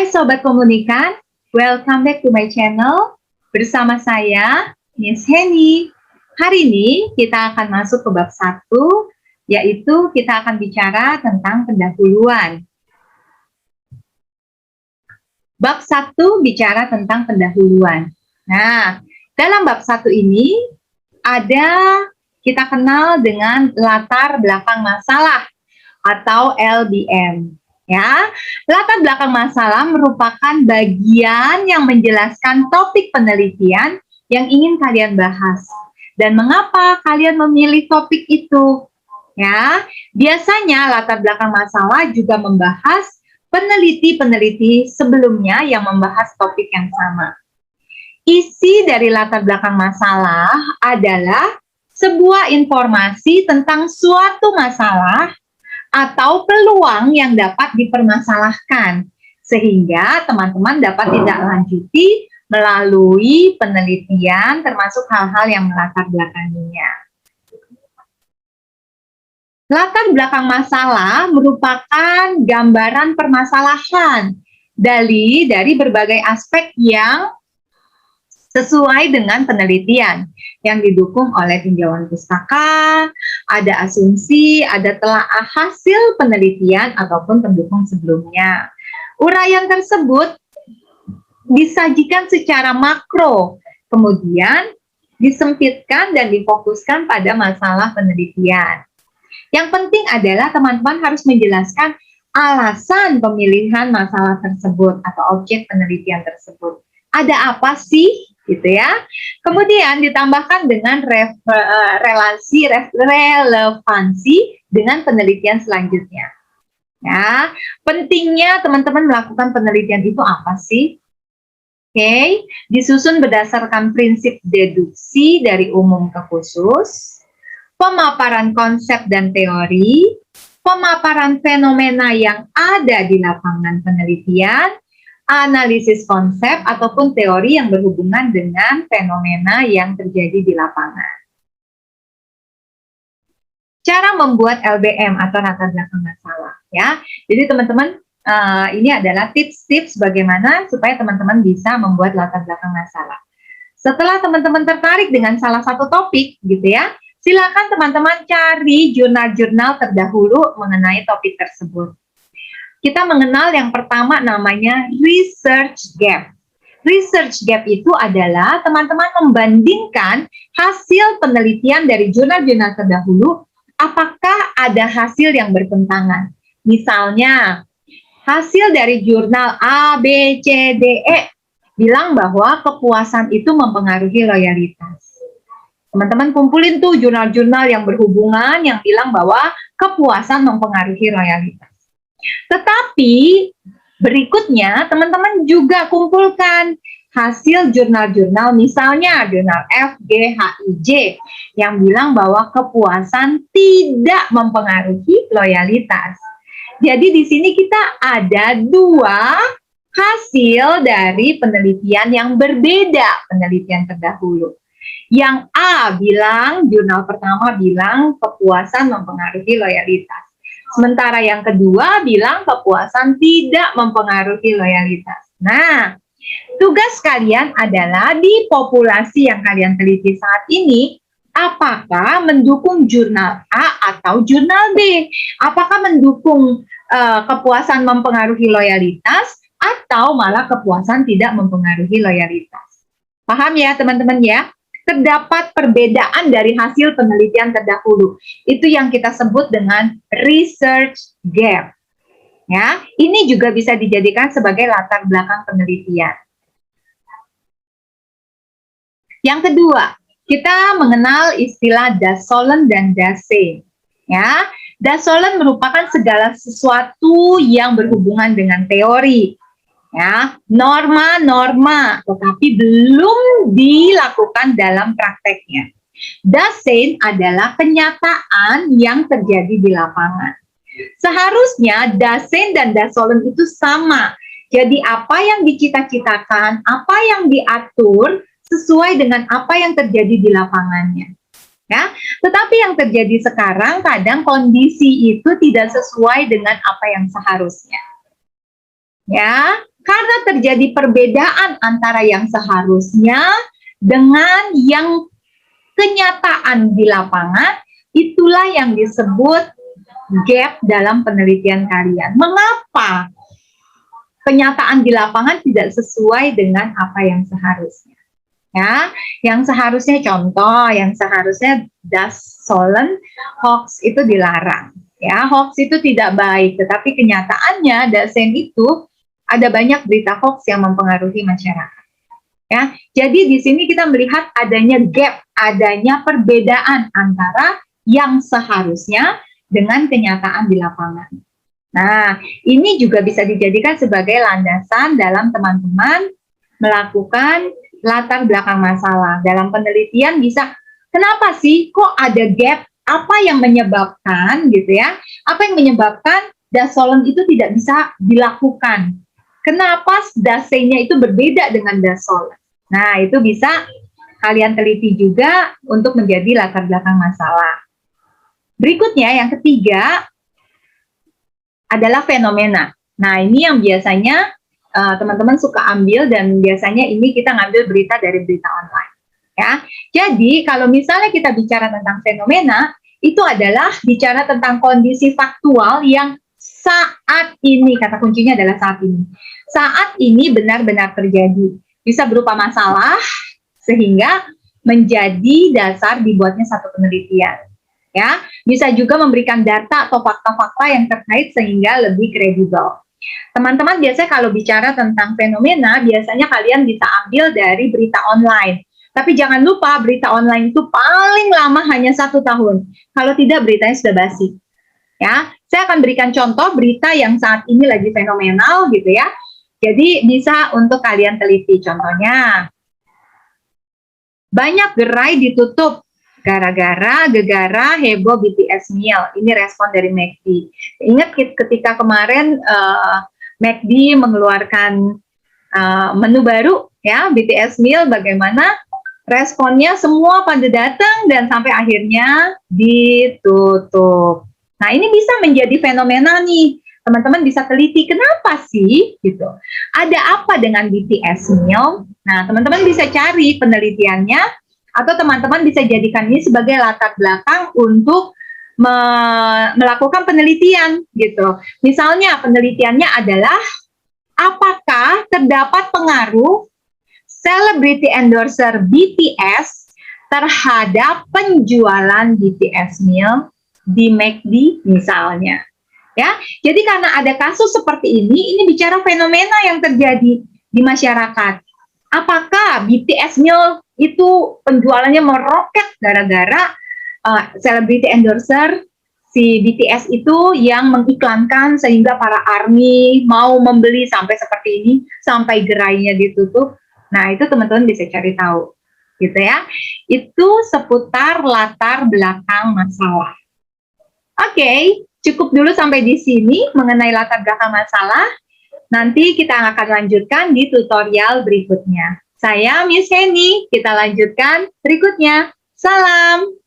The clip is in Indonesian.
Hai Sobat Komunikan, welcome back to my channel. Bersama saya, Miss Henny. Hari ini kita akan masuk ke bab 1, yaitu kita akan bicara tentang pendahuluan. Bab 1 bicara tentang pendahuluan. Nah, dalam bab 1 ini kita kenal dengan latar belakang masalah atau LBM. Ya, latar belakang masalah merupakan bagian yang menjelaskan topik penelitian yang ingin kalian bahas dan mengapa kalian memilih topik itu. Ya, biasanya latar belakang masalah juga membahas peneliti-peneliti sebelumnya yang membahas topik yang sama. Isi dari latar belakang masalah adalah sebuah informasi tentang suatu masalah atau peluang yang dapat dipermasalahkan, sehingga teman-teman dapat tidak lanjuti melalui penelitian termasuk hal-hal yang melatar belakanginya. Latar belakang masalah merupakan gambaran permasalahan dari berbagai aspek yang sesuai dengan penelitian yang didukung oleh tinjauan pustaka, ada asumsi, ada telaah hasil penelitian ataupun pendukung sebelumnya. Uraian tersebut disajikan secara makro, kemudian disempitkan dan difokuskan pada masalah penelitian. Yang penting adalah teman-teman harus menjelaskan alasan pemilihan masalah tersebut atau objek penelitian tersebut. Ada apa sih? Gitu ya. Kemudian ditambahkan dengan relevansi dengan penelitian selanjutnya. Ya, pentingnya teman-teman melakukan penelitian itu apa sih? Oke, disusun berdasarkan prinsip deduksi dari umum ke khusus, pemaparan konsep dan teori, pemaparan fenomena yang ada di lapangan penelitian, analisis konsep ataupun teori yang berhubungan dengan fenomena yang terjadi di lapangan. Cara membuat LBM atau latar belakang masalah, ya. Jadi teman-teman, ini adalah tips-tips bagaimana supaya teman-teman bisa membuat latar belakang masalah. Setelah teman-teman tertarik dengan salah satu topik, gitu ya, silakan teman-teman cari jurnal-jurnal terdahulu mengenai topik tersebut. Kita mengenal yang pertama namanya research gap. Research gap itu adalah teman-teman membandingkan hasil penelitian dari jurnal-jurnal terdahulu, apakah ada hasil yang bertentangan. Misalnya, hasil dari jurnal A, B, C, D, E bilang bahwa kepuasan itu mempengaruhi loyalitas. Teman-teman kumpulin tuh jurnal-jurnal yang berhubungan yang bilang bahwa kepuasan mempengaruhi loyalitas. Tetapi berikutnya teman-teman juga kumpulkan hasil jurnal-jurnal, misalnya jurnal F, G, H, I, J yang bilang bahwa kepuasan tidak mempengaruhi loyalitas. Jadi di sini kita ada dua hasil dari penelitian yang berbeda, penelitian terdahulu. Yang A bilang, jurnal pertama bilang kepuasan mempengaruhi loyalitas. Sementara yang kedua bilang kepuasan tidak mempengaruhi loyalitas. Nah, tugas kalian adalah di populasi yang kalian teliti saat ini, apakah mendukung jurnal A atau jurnal B? Apakah mendukung kepuasan mempengaruhi loyalitas atau malah kepuasan tidak mempengaruhi loyalitas? Paham ya teman-teman ya? Terdapat perbedaan dari hasil penelitian terdahulu. Itu yang kita sebut dengan research gap. Ya, ini juga bisa dijadikan sebagai latar belakang penelitian. Yang kedua, kita mengenal istilah Dasolen dan Dasein. Ya, Dasolen merupakan segala sesuatu yang berhubungan dengan teori. Ya, norma-norma, tetapi belum dilakukan dalam prakteknya. Dasein adalah kenyataan yang terjadi di lapangan. Seharusnya Dasein dan Dasolen itu sama. Jadi apa yang dicita-citakan, apa yang diatur sesuai dengan apa yang terjadi di lapangannya. Ya, tetapi yang terjadi sekarang kadang kondisi itu tidak sesuai dengan apa yang seharusnya. Ya, Karena terjadi perbedaan antara yang seharusnya dengan yang kenyataan di lapangan, itulah yang disebut gap dalam penelitian kalian. Mengapa kenyataan di lapangan tidak sesuai dengan apa yang seharusnya? Ya, yang seharusnya contoh, yang seharusnya das sollen, hoax itu dilarang. Ya, hoax itu tidak baik, tetapi kenyataannya dasen itu ada banyak berita hoax yang mempengaruhi masyarakat. Ya, jadi di sini kita melihat adanya gap, adanya perbedaan antara yang seharusnya dengan kenyataan di lapangan. Nah, ini juga bisa dijadikan sebagai landasan dalam teman-teman melakukan latar belakang masalah. Dalam penelitian bisa, kenapa sih kok ada gap? Apa yang menyebabkan gitu ya? Apa yang menyebabkan das sollen itu tidak bisa dilakukan? Kenapa dasenya itu berbeda dengan das sollen? Nah, itu bisa kalian teliti juga untuk menjadi latar belakang masalah. Berikutnya, yang ketiga adalah fenomena. Nah, ini yang biasanya teman-teman suka ambil, dan biasanya ini kita ngambil berita dari berita online. Ya, jadi kalau misalnya kita bicara tentang fenomena, itu adalah bicara tentang kondisi faktual yang saat ini, kata kuncinya adalah saat ini. Saat ini benar-benar terjadi. Bisa berupa masalah, sehingga menjadi dasar dibuatnya satu penelitian. Ya, bisa juga memberikan data atau fakta-fakta yang terkait sehingga lebih kredibel. Teman-teman biasanya kalau bicara tentang fenomena, biasanya kalian bisa ambil dari berita online. Tapi jangan lupa, berita online itu paling lama hanya 1 tahun. Kalau tidak, beritanya sudah basi. Ya, saya akan berikan contoh berita yang saat ini lagi fenomenal gitu ya. Jadi bisa untuk kalian teliti. Contohnya, banyak gerai ditutup gara-gara gegara heboh BTS meal. Ini respon dari McD. Ingat ketika kemarin McD mengeluarkan menu baru ya, BTS meal, bagaimana responnya, semua pada datang dan sampai akhirnya ditutup. Nah, ini bisa menjadi fenomena nih. Teman-teman bisa teliti kenapa sih gitu. Ada apa dengan BTS meal? Nah, teman-teman bisa cari penelitiannya, atau teman-teman bisa jadikan ini sebagai latar belakang untuk melakukan penelitian gitu. Misalnya penelitiannya adalah apakah terdapat pengaruh celebrity endorser BTS terhadap penjualan BTS meal di McD misalnya. Ya, jadi karena ada kasus seperti ini bicara fenomena yang terjadi di masyarakat. Apakah BTS meal itu penjualannya meroket gara-gara celebrity endorser si BTS itu yang mengiklankan sehingga para ARMY mau membeli sampai seperti ini, sampai gerainya ditutup. Nah, itu teman-teman bisa cari tahu, gitu ya. Itu seputar latar belakang masalah. Oke, cukup dulu sampai di sini mengenai latar belakang masalah. Nanti kita akan lanjutkan di tutorial berikutnya. Saya Miss Henny, kita lanjutkan berikutnya. Salam!